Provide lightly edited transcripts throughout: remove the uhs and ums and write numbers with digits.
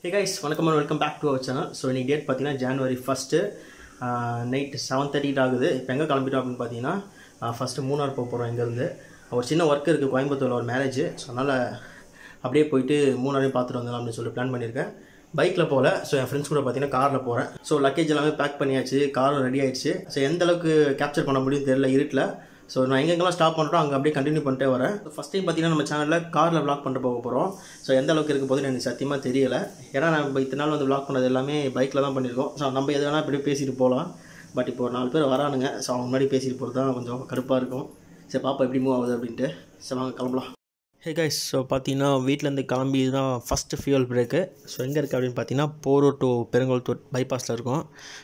Hey guys, welcome back to our channel. So இன்னைக்கு date பார்த்தீங்கன்னா January 1st night 7:30 ஆகுது. இப்போ எங்கே கிளம்பிட்டோம் அப்படின்னு பார்த்தீங்கன்னா ஃபஸ்ட்டு மூணார் போக போகிறோம். இங்கேருந்து ஒரு சின்ன ஒர்க் இருக்குது, கோயம்புத்தூரில் ஒரு மேரேஜ். ஸோ அதனால் அப்படியே போயிட்டு மூணாரையும் பார்த்துட்டு வந்துடலாம் அப்படின்னு சொல்லி பிளான் பண்ணியிருக்கேன். பைக்கில் போகல, ஸோ என் ஃப்ரெண்ட்ஸ் கூட பார்த்தீங்கன்னா காரில் போகிறேன். ஸோ லக்கேஜ் எல்லாமே பேக் பண்ணியாச்சு, காரும் ரெடி ஆகிடுச்சு. ஸோ எந்த அளவுக்கு கேப்சர் பண்ண முடியும் தெரியல இருட்டில். ஸோ நான் எங்கெங்கெல்லாம் ஸ்டாப் பண்ணுறோம் அங்கே அப்படியே கண்டினியூ பண்ணிட்டே வரேன். ஃபஸ்ட் டைம் பார்த்தீங்கன்னா நம்ம சேனலில் காரில் விளாக் பண்ணிட்டு போக போகிறோம். ஸோ எந்த அளவுக்கு இருக்க போதுன்னு எனக்கு சத்தியமாக தெரியலை. ஏன்னா நம்ம இத்தனை நாள் வந்து விளாக் பண்ணது எல்லாமே பைக்கில் தான் பண்ணியிருக்கோம். ஸோ நம்ம எது வேணால் இப்படி பேசிட்டு போகலாம். பட் இப்போ ஒரு 4 பேர் வரானுங்க. ஸோ அவங்க முன்னாடி பேசிட்டு போகிறது தான் கொஞ்சம் கடுப்பாக இருக்கும். சரி பாப்பா எப்படி மூவ் ஆகுது அப்படின்ட்டு. ஸோ வாங்க கிளம்பலாம். ஹே கைஸ், ஸோ பார்த்தீங்கன்னா வீட்டிலேருந்து கிளம்பி தான் ஃபஸ்ட்டு ஃபியூல் பிரேக்கு. ஸோ எங்கே இருக்குது அப்படின்னு பார்த்தீங்கன்னா போரூர் டு பெருங்கோல்தூர் பைபாஸில் இருக்கும்.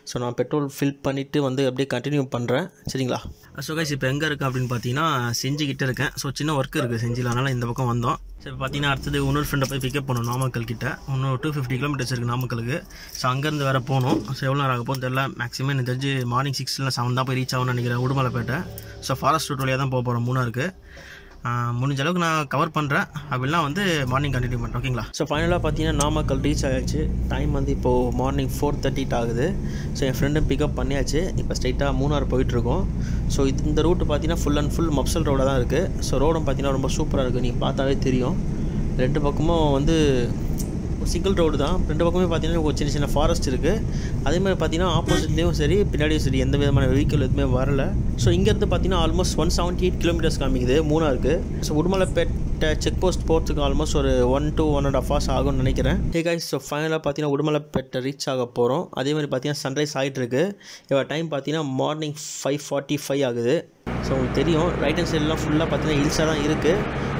ஸோ நான் பெட்ரோல் ஃபில் பண்ணிவிட்டு வந்து அப்படியே கண்டினியூ பண்ணுறேன். சரிங்களா? ஸோ கைஸ் இப்போ எங்கே இருக்குது அப்படின்னு பார்த்தீங்கன்னா செஞ்சுக்கிட்டே இருக்கேன். ஸோ சின்ன ஒர்க் இருக்குது செஞ்சில், அதனால் இந்த பக்கம் வந்தோம். ஸோ இப்போ பார்த்தீங்கன்னா அடுத்தது இன்னொரு ஃப்ரெண்டை போய் பிக்கப் பண்ணணும் நாமக்கல் கிட்ட. இன்னும் 250 கிலோமீட்டர்ஸ் இருக்குது நாமக்கலுக்கு. ஸோ அங்கேருந்து வேறு போகணும். ஸோ எவ்வளோ நேரம் ஆக போகும் தெரியல. மேக்ஸிமம் எனக்கு தெரிஞ்சு மார்னிங் 6 இல்லை 7 தான் போய் ரீச் ஆகும்னு நினைக்கிறேன் உடுமலைப்பேட்டை. ஸோ ஃபாரஸ்ட் ரூட் வழியாக தான் போக போகிறோம் மூணாருக்கு. முடிஞ்ச அளவுக்கு நான் கவர் பண்ணுறேன், அப்படின்னா வந்து மார்னிங் கண்டினியூ பண்ணுறேன். ஓகேங்களா? ஸோ ஃபைனலாக பார்த்தீங்கன்னா நாமக்கல் ரீச் ஆகிடுச்சு. டைம் வந்து இப்போது மார்னிங் 4:30 ஆகுது. ஸோ என் ஃப்ரெண்டை பிக்கப் பண்ணியாச்சு. இப்போ ஸ்ட்ரைட்டாக மூணார் போயிட்டுருக்கோம். ஸோ இந்த ரூட்டு பார்த்தீங்கன்னா ஃபுல் அண்ட் ஃபுல் மப்சல் ரோடாக தான் இருக்குது. ஸோ ரோடும் பார்த்தீங்கன்னா ரொம்ப சூப்பராக இருக்குது. நீங்கள் பார்த்தாவே தெரியும். ரெண்டு பக்கமும் வந்து சிங்கிள் ரோடு தான். ரெண்டு பக்கமே பார்த்தீங்கன்னா ஒரு சின்ன சின்ன ஃபாரஸ்ட் இருக்குது. அதேமாதிரி பார்த்தீங்கன்னா ஆப்போசிட்லேயும் சரி பின்னாடியும் சரி எந்த விதமான வெஹிக்கிள் எதுவுமே வரல. ஸோ இங்கேருந்து பார்த்தீங்கன்னா ஆல்மோஸ்ட் 178 கிலோமீட்டர்ஸ் காமிக்குது மூணாருக்கு. ஸோ உடுமலைப்பேட்டை செக் போஸ்ட் போகிறதுக்கு ஆல்மோஸ்ட் ஒரு 1 to 1.5 hours ஆகும்னு நினைக்கிறேன். ஹே கைஸ், ஸோ ஃபைனலாக பார்த்தீங்கன்னா உடுமலைப்பேட்டை ரீச் ஆக போகிறோம். அதேமாதிரி பார்த்தீங்கன்னா சன்ரைஸ் ஆகிட்டு இருக்கு. இப்போ டைம் பார்த்தீங்கன்னா மார்னிங் 5:45 ஆகுது. ஸோ உங்களுக்கு தெரியும் ரைட் ஹேண்ட் சைட்லாம் ஃபுல்லாக பார்த்தீங்கன்னா ஹில்ஸாக தான் இருக்குது.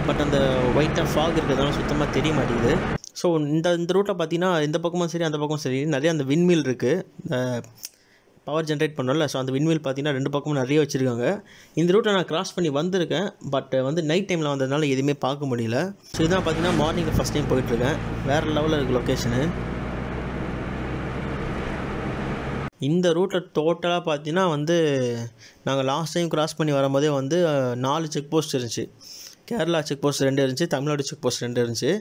பட் அந்த ஒயிட்டாக ஃபாக் இருக்கிறதுனால சுத்தமாக தெரிய மாட்டேங்குது. ஸோ இந்த ரூட்டில் பார்த்தீங்கன்னா இந்த பக்கமும் சரி அந்த பக்கமும் சரி நிறைய அந்த விண்மில் இருக்குது. இந்த பவர் ஜென்ரேட் பண்ணோம்ல, ஸோ அந்த விண்மில் பார்த்தீங்கன்னா ரெண்டு பக்கமும் நிறைய வச்சுருக்காங்க. இந்த ரூட்டை நான் கிராஸ் பண்ணி வந்திருக்கேன். பட் வந்து நைட் டைமில் வந்ததுனால எதுவுமே பார்க்க முடியல. ஸோ இதான் பார்த்தீங்கன்னா மார்னிங்கில் ஃபஸ்ட் டைம் போயிட்டுருக்கேன். வேறு லெவலில் இருக்குது லொக்கேஷனு. இந்த ரூட்டில் டோட்டலாக பார்த்தீங்கன்னா வந்து நாங்கள் லாஸ்ட் டைம் கிராஸ் பண்ணி வரும்போதே வந்து 4 செக் போஸ்ட் இருந்துச்சு. கேரளா செக் போஸ்ட் 2 இருந்துச்சு, தமிழ்நாடு செக் போஸ்ட் 2 இருந்துச்சு.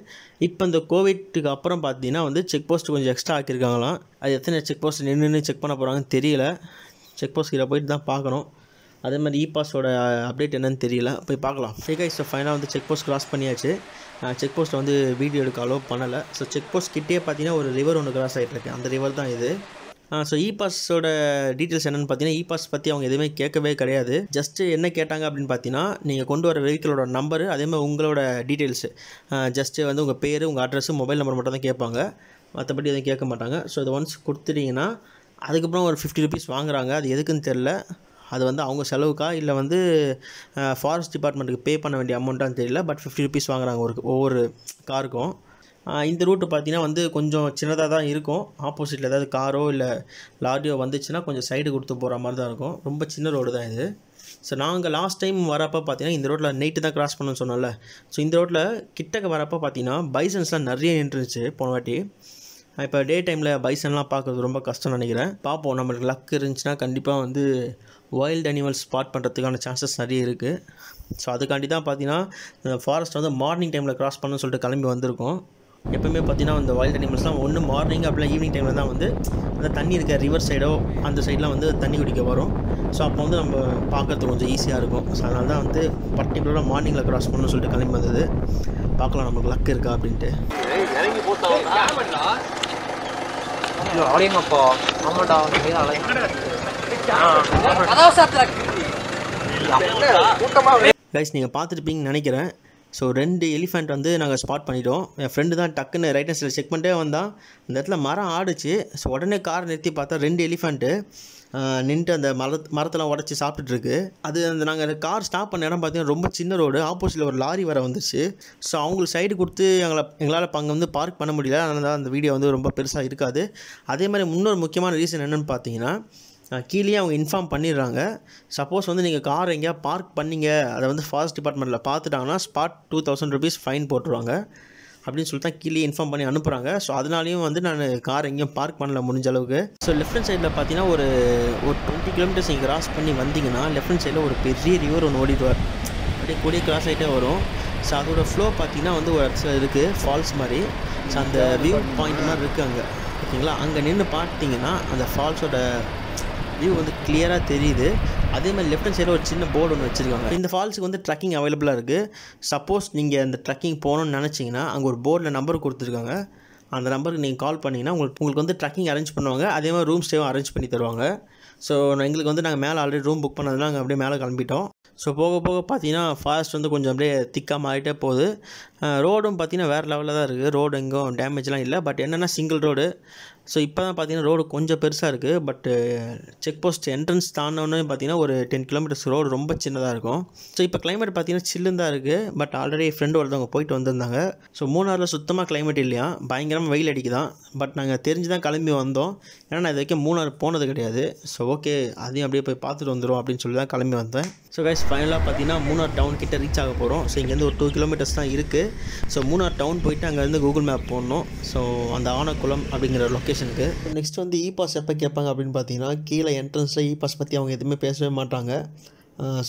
இப்போ இந்த கோவிட்டுக்கு அப்புறம் பார்த்தீங்கன்னா வந்து செக் போஸ்ட் கொஞ்சம் எக்ஸ்ட்ரா ஆக்கியிருக்காங்களாம். அது எத்தனை செக் போஸ்ட் நின்று செக் பண்ண போகிறாங்கன்னு தெரியல. செக் போஸ்ட் கிட்ட போயிட்டு தான் பார்க்கணும். அதே மாதிரி பாஸோட அப்டேட் என்னன்னு தெரியல, போய் பார்க்கலாம். கைஸ், ஸோ ஃபைனலாக வந்து செக் போஸ்ட் கிராஸ் பண்ணியாச்சு. செக் போஸ்ட்டில் வந்து வீடியோ எடுக்க அலோவ் பண்ணலை. ஸோ செக் போஸ்ட் கிட்டே பார்த்தீங்கன்னா ஒரு ரிவர் ஒன்று கிராஸ் ஆகிட்டு இருக்கு. அந்த ரிவர் தான் இது. ஸோ பாஸோட டீட்டெயில்ஸ் என்னென்னு பார்த்தீங்கன்னா பாஸ் பற்றி அவங்க எதுவுமே கேட்கவே கிடையாது. ஜஸ்ட்டு என்ன கேட்டாங்க அப்படின்னு பார்த்தீங்கன்னா நீங்கள் கொண்டு வர வெஹிக்கிளோட நம்பரு, அதேமாதிரி உங்களோட டீட்டெயில்ஸு, ஜஸ்ட்டு வந்து உங்கள் பேர், உங்கள் அட்ரஸு, மொபைல் நம்பர் மட்டும் தான் கேட்பாங்க. மற்றபடி எதுவும் கேட்க மாட்டாங்க. ஸோ இதை ஒன்ஸ் கொடுத்துட்டிங்கன்னா அதுக்கப்புறம் ஒரு 50 rupees வாங்குறாங்க. அது எதுக்குன்னு தெரில. அது வந்து அவங்க செலவுக்கா இல்லை வந்து ஃபாரஸ்ட் டிபார்ட்மெண்ட்டுக்கு பே பண்ண வேண்டிய அமௌண்ட்டான்னு தெரியல. பட் 50 rupees வாங்குறாங்க ஒவ்வொரு காருக்கும். இந்த ரூட்டு பார்த்தீங்கன்னா வந்து கொஞ்சம் சின்னதாக தான் இருக்கும். ஆப்போசிட்டில் ஏதாவது காரோ இல்லை லாரியோ வந்துச்சுன்னா கொஞ்சம் சைடு கொடுத்து போகிற மாதிரி தான் இருக்கும். ரொம்ப சின்ன ரோடு தான் இது. ஸோ நாங்கள் லாஸ்ட் டைம் வரப்போ பார்த்தீங்கன்னா இந்த ரோட்டில் நைட்டு தான் கிராஸ் பண்ணணும்னு சொன்னோம்ல. ஸோ இந்த ரோட்டில் கிட்டக்க வரப்போ பார்த்தீங்கன்னா பைசன்ஸ்லாம் நிறைய நின்றுச்சு போன வாட்டி. இப்போ டே டைமில் பைசன்லாம் பார்க்குறது ரொம்ப கஷ்டம்னு நினைக்கிறேன். பார்ப்போம், நம்மளுக்கு லக் இருந்துச்சுன்னா கண்டிப்பாக வந்து வைல்டு அனிமல்ஸ் ஸ்பாட் பண்ணுறதுக்கான சான்சஸ் நிறைய இருக்குது. ஸோ அதுக்காண்டி தான் பார்த்தீங்கன்னா இந்த ஃபாரஸ்ட் வந்து மார்னிங் டைமில் கிராஸ் பண்ணணும்னு சொல்லிட்டு கிளம்பி வந்திருக்கோம். எப்போயுமே பார்த்தீங்கன்னா இந்த வைல்டு அனிமல்ஸ்லாம் ஒன்று மார்னிங் அப்படிலாம் ஈவினிங் டைமில் தான் வந்து அந்த தண்ணி இருக்க ரிவர் சைடோ அந்த சைடெலாம் வந்து தண்ணி குடிக்க வரும். ஸோ அப்போ வந்து நம்ம பார்க்கறதுக்கு கொஞ்சம் ஈஸியாக இருக்கும். ஸோ அதனால தான் வந்து பர்டிகுலராக மார்னிங்கில் கிராஸ் பண்ணணும்னு சொல்லிட்டு கிளம்பி வந்தது. பார்க்கலாம் நமக்கு லக் இருக்கா அப்படின்ட்டு. கைஸ், நீங்கள் பார்த்துருப்பீங்கன்னு நினைக்கிறேன். ஸோ 2 எலிஃபெண்ட் வந்து நாங்கள் ஸ்பாட் பண்ணிட்டோம். என் ஃப்ரெண்டு தான் டக்குன்னு ரைட் ஹேண்ட் சைடில் செக் பண்ணிட்டே வந்தான். அந்த இடத்துல மரம் ஆடுச்சு. ஸோ உடனே கார் நிறுத்தி பார்த்தா 2 எலிஃபெண்ட்டு நின்றுட்டு அந்த மரத்தெல்லாம் உடச்சி சாப்பிட்டுருக்கு. அது அந்த நாங்கள் கார் ஸ்டாப் பண்ண இடம் பார்த்தீங்கன்னா ரொம்ப சின்ன ரோடு. ஆப்போசிட்டில் ஒரு லாரி வர வந்துச்சு. ஸோ அவங்களுக்கு சைடு கொடுத்து எங்களால் அங்கே வந்து பார்க் பண்ண முடியல. அதனால தான் அந்த வீடியோ வந்து ரொம்ப பெருசாக இருக்காது. அதே மாதிரி இன்னொரு முக்கியமான ரீசன் என்னென்னு பார்த்தீங்கன்னா கீழே அவங்க இன்ஃபார்ம் பண்ணிடுறாங்க. சப்போஸ் வந்து நீங்கள் கார் எங்கேயா பார்க் பண்ணிங்க, அதை வந்து ஃபாரஸ்ட் டிபார்ட்மெண்ட்டில் பார்த்துட்டாங்கன்னா ஸ்பாட் 2000 rupees ஃபைன் போட்டுருவாங்க அப்படின்னு சொல்லிட்டு தான் கீழே இன்ஃபார்ம் பண்ணி அனுப்புகிறாங்க. ஸோ அதனாலையும் வந்து நான் கார் எங்கேயும் பார்க் பண்ணல முடிஞ்ச அளவுக்கு. ஸோ லெஃப்ட் ஹேண்ட் சைடில் பார்த்தீங்கன்னா ஒரு 20 kilometers நீங்கள் கிராஸ் பண்ணி வந்தீங்கன்னா லெஃப்ட் ஹேண்ட் சைடில் ஒரு பெரிய ரிவர் ஒன்று ஓடிடுவார். அப்படியே கூடிய கிராஸ் ஆகிட்டே வரும். ஸோ அதோட ஃப்ளோ பார்த்தீங்கன்னா வந்து ஒரு இடத்துல இருக்குது ஃபால்ஸ் மாதிரி. ஸோ அந்த வியூ பாயிண்ட் மாதிரி இருக்குது அங்கே, ஓகேங்களா. அங்கே நின்று பார்த்தீங்கன்னா அந்த ஃபால்ஸோட வியூ வந்து கிளியராக தெரியுது. அதே மாதிரி லெஃப்ட் ஹேண்ட் சைடில் ஒரு சின்ன போர்டு ஒன்று வச்சுருக்காங்க. இந்த ஃபால்ஸுக்கு வந்து ட்ரக்கிங் அவைலபிளாக இருக்குது. சப்போஸ் நீங்கள் அந்த ட்ரக்கிங் போகணுன்னு நினச்சிங்கன்னா அங்கே ஒரு போர்டில் நம்பர் கொடுத்துருக்காங்க. அந்த நம்பருக்கு நீங்கள் கால் பண்ணிங்கன்னா உங்களுக்கு வந்து ட்ரக்கிங் அரேஞ்ச் பண்ணுவாங்க. அதே மாதிரி ரூம் ஸ்டேவும் அரேஞ்ச் பண்ணி தருவாங்க. ஸோ எங்களுக்கு வந்து நாங்கள் மேலே ஆல்ரெடி ரூம் புக் பண்ணதுனால நாங்கள் அப்படியே மேலே கிளம்பிட்டோம். ஸோ போக போக பார்த்தீங்கன்னா ஃபாரஸ்ட் வந்து கொஞ்சம் அப்படியே திக்காக மாறிட்டே போகுது. ரோடும் பார்த்தீங்கன்னா வேறு லெவலில் தான் இருக்குது. ரோடு எங்கும் டேமேஜ்லாம் இல்லை. பட் என்னென்னா சிங்கிள் ரோடு. ஸோ இப்போ தான் பார்த்தீங்கன்னா ரோடு கொஞ்சம் பெருசாக இருக்குது. பட்டு செக் போஸ்ட் என்ட்ரன்ஸ் தாண்டோன்னு பார்த்தீங்கன்னா ஒரு 10 கிலோமீட்டர்ஸ் ரோடு ரொம்ப சின்னதாக இருக்கும். ஸோ இப்போ கிளைமேட் பார்த்தீங்கன்னா சில்லுன்னு தான் இருக்குது. பட் ஆல்ரெடி ஃப்ரெண்டு ஒருத்தவங்க போயிட்டு வந்திருந்தாங்க. ஸோ மூணாரில் சுத்தமாக கிளைமேட் இல்லையா, பயங்கரமாக வெயில் அடிக்குதான். பட் நாங்கள் தெரிஞ்சு தான் கிளம்பி வந்தோம். ஏன்னா நான் இது வரைக்கும் மூணார் போனது கிடையாது. ஸோ ஓகே அதையும் அப்படியே போய் பார்த்துட்டு வந்துடும் அப்படின்னு சொல்லி தான் கிளம்பி வந்தேன். ஸோ கைஸ் ஃபைனலாக பார்த்தீங்கன்னா மூணார் டவுன் கிட்ட ரீச் ஆக போகிறோம். ஸோ இங்கேருந்து ஒரு 2 கிலோமீட்டர்ஸ் தான் இருக்குது. ஸோ மூணார் டவுன் போயிட்டு அங்கேருந்து கூகுள் மேப் போடணும். ஸோ அந்த ஆனக்குளம் அப்படிங்கிற லொக்கேஷனுக்கு நெக்ஸ்ட் வந்து இ பாஸ் எப்போ கேட்பாங்க அப்படின்னு பார்த்தீங்கன்னா கீழே என்ட்ரன்ஸில் இ பாஸ் பற்றி அவங்க எதுவுமே பேசவே மாட்டாங்க.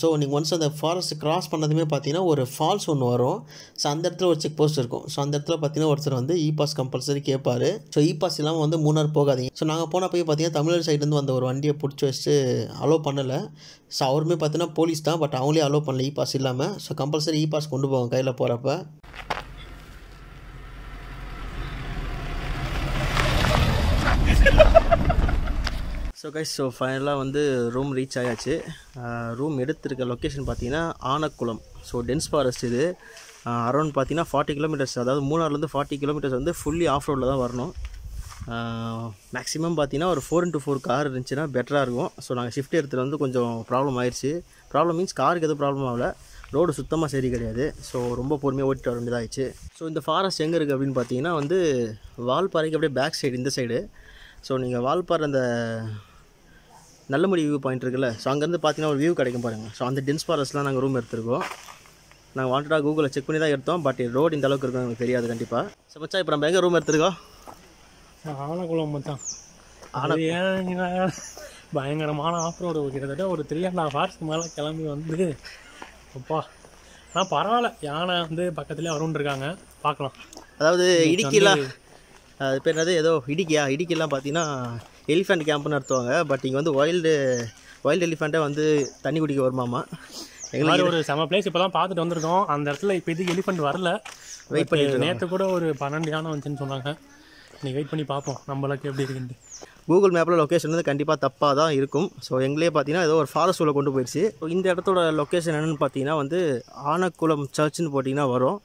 ஸோ நீங்கள் ஒன்ஸ் அந்த ஃபாரஸ்ட் கிராஸ் பண்ணதுமே பார்த்தீங்கன்னா ஒரு ஃபால்ஸ் ஒன்று வரும். ஸோ அந்த இடத்துல ஒரு செக் போஸ்ட் இருக்கும். ஸோ அந்த இடத்துல பார்த்தீங்கன்னா ஒருத்தர் வந்து இ பாஸ் கம்பல்சரி கேட்பார். ஸோ இ பாஸ் இல்லாமல் வந்து மூணார் போகாதீங்க. ஸோ நாங்கள் போன போய் பார்த்தீங்கன்னா தமிழ்நாடு சைட்லேருந்து வந்த ஒரு வண்டியை பிடிச்சி வச்சுட்டு அலோவ் பண்ணலை. ஸோ அவருமே பார்த்தீங்கன்னா போலீஸ் தான், பட் அவங்களே அலோவ் பண்ணல இ பாஸ் இல்லாமல். ஸோ கம்பல்சரி இ பாஸ் கொண்டு போவாங்க கையில் போகிறப்ப. ஸோ கைஸ் ஸோ ஃபைனலாக வந்து ரூம் ரீச் ஆயாச்சு. ரூம் எடுத்திருக்க லொக்கேஷன் பார்த்தீங்கன்னா ஆனக்குளம். ஸோ டென்ஸ் ஃபாரஸ்ட் இது. அரௌண்ட் பார்த்தீங்கன்னா 40 கிலோமீட்டர்ஸ், அதாவது மூணார்லேருந்து 40 கிலோமீட்டர்ஸ் வந்து ஃபுல்லி ஆஃப் ரோடில் தான் வரணும். மேக்ஸிமம் பார்த்தீங்கன்னா ஒரு 4x4 கார் இருந்துச்சுன்னா பெட்டராக இருக்கும். ஸோ நாங்கள் ஷிஃப்ட் எடுத்துகிட்டு வந்து கொஞ்சம் ப்ராப்ளம் ஆயிடுச்சு. ப்ராப்ளம் மீன்ஸ் காருக்கு எதுவும் ப்ராப்ளம் ஆகலை, ரோடு சுத்தமாக சரி கிடையாது. ஸோ ரொம்ப பொறுமையாக ஓட்டிட்டு வர வேண்டியதாகிடுச்சு. ஸோ இந்த ஃபாரஸ்ட் எங்கே இருக்குது அப்படின்னு பார்த்தீங்கன்னா வந்து வால்பாறைக்கு அப்படியே பேக் சைடு இந்த சைடு. ஸோ நீங்கள் வால்பாறை அந்த நல்லமுடி வியூ பாயிண்ட் இருக்குல்ல, ஸோ அங்கேருந்து பார்த்தீங்கன்னா ஒரு வியூ கிடைக்கும் பாருங்கள். ஸோ அந்த டென்ஸ் ஃபாரஸ்ட்லாம் நாங்கள் ரூம் எடுத்துருக்கோம். நாங்கள் வாண்டடாக கூகுளில் செக் பண்ணி தான் எடுத்தோம். பட் ரோடு இந்த அளவுக்கு இருக்கும் எனக்கு தெரியாது கண்டிப்பாக. ஸோ மச்சா இப்போ நம்ம எங்கே ரூம் எடுத்துருக்கோம்? ஆனக்குளம் மச்சான். ஏன் பயங்கரமான ஆஃப் ரோடு, கிட்டத்தட்ட ஒரு 3.5 hours மேலே கிளம்பி வந்து அப்பா. ஆனால் பரவாயில்ல, யானை வந்து பக்கத்துலேயே வரும்னு இருக்காங்க, பார்க்கலாம். அதாவது இடுக்கிலாம் அது பேர் என்னது ஏதோ இடுக்கிலாம் பார்த்தீங்கன்னா எலிஃபெண்ட் கேம்ப்னு நடத்துவாங்க. பட் இங்கே வந்து வைல்டு எலிஃபெண்ட்டே வந்து தண்ணி குடிக்க வருமாமா. எங்களுக்கு ஒரு செம பிளேஸ் இப்போ தான் பார்த்துட்டு வந்திருக்கோம். அந்த இடத்துல இப்போ இதுக்கு எலிஃபெண்ட் வரல, வெயிட் பண்ணிட்டு. நேற்று கூட ஒரு 12 யானை வந்துச்சுன்னு சொன்னாங்க. நீங்கள் வெயிட் பண்ணி பார்ப்போம் நம்மளுக்கு எப்படி இருக்குன்ட்டு. கூகுள் மேப்பில் லொக்கேஷன் வந்து கண்டிப்பாக தப்பாக தான் இருக்கும். ஸோ எங்களே பார்த்தீங்கன்னா ஏதோ ஒரு ஃபாரஸ்ட் உள்ள கொண்டு போயிடுச்சு. ஸோ இந்த இடத்தோட லொக்கேஷன் என்னென்னு பார்த்தீங்கன்னா வந்து ஆனக்குளம் சர்ச்சுன்னு போட்டிங்கன்னா வரும்.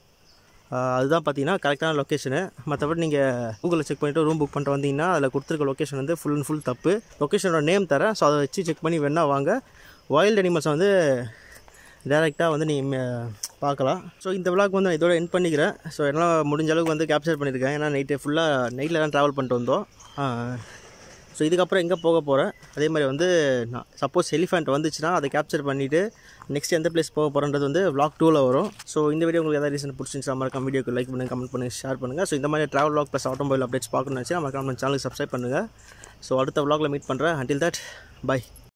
அதுதான் பார்த்தீங்கன்னா கரெக்டான லொக்கேஷனு. மற்றபடி நீங்கள் கூகுளில் செக் பண்ணிவிட்டு ரூம் புக் பண்ணிட்டு வந்தீங்கன்னா அதில் கொடுத்துருக்க லொக்கேஷன் வந்து ஃபுல் அண்ட் ஃபுல் தப்பு. லொக்கேஷனோட நேம் தரேன், ஸோ அதை வச்சு செக் பண்ணி வேணால் வாங்க. வைல்டு அனிமல்ஸை வந்து டேரெக்டாக வந்து நீங்கள் பார்க்கலாம். ஸோ இந்த விளாக் வந்து நான் இதோட எண்ட் பண்ணிக்கிறேன். ஸோ என்னால் முடிஞ்ச அளவுக்கு வந்து கேப்சர் பண்ணியிருக்கேன். ஏன்னா நைட்டில் தான் ட்ராவல் பண்ணிட்டு வந்தோம். ஸோ இதுக்கப்புறம் எங்கே போக போகிறேன், அதே மாதிரி வந்து நான் சப்போஸ் எலிஃபெண்ட் வந்துச்சுன்னா அதை கேப்சர் பண்ணிவிட்டு நெக்ஸ்ட் எந்த பிளேஸ் போக போகிறன்றது வந்து vlog 2ல் வரும். ஸோ இந்த வீடியோ உங்களுக்கு எதாவது ரீசன் பிடிச்சிருந்துச்சா மறக்காம வீடியோக்கு லைக் பண்ணுங்கள், கமெண்ட் பண்ணுங்கள், ஷேர் பண்ணுங்கள். ஸோ இந்த மாதிரி travel vlog plus automobile updates பார்க்கணும்னு நினச்சா மறக்காம நம்ம சேனலுக்கு சப்ஸ்கிரைப் பண்ணுங்கள். ஸோ அடுத்த vlogல மீட் பண்ணுறேன். until that bye.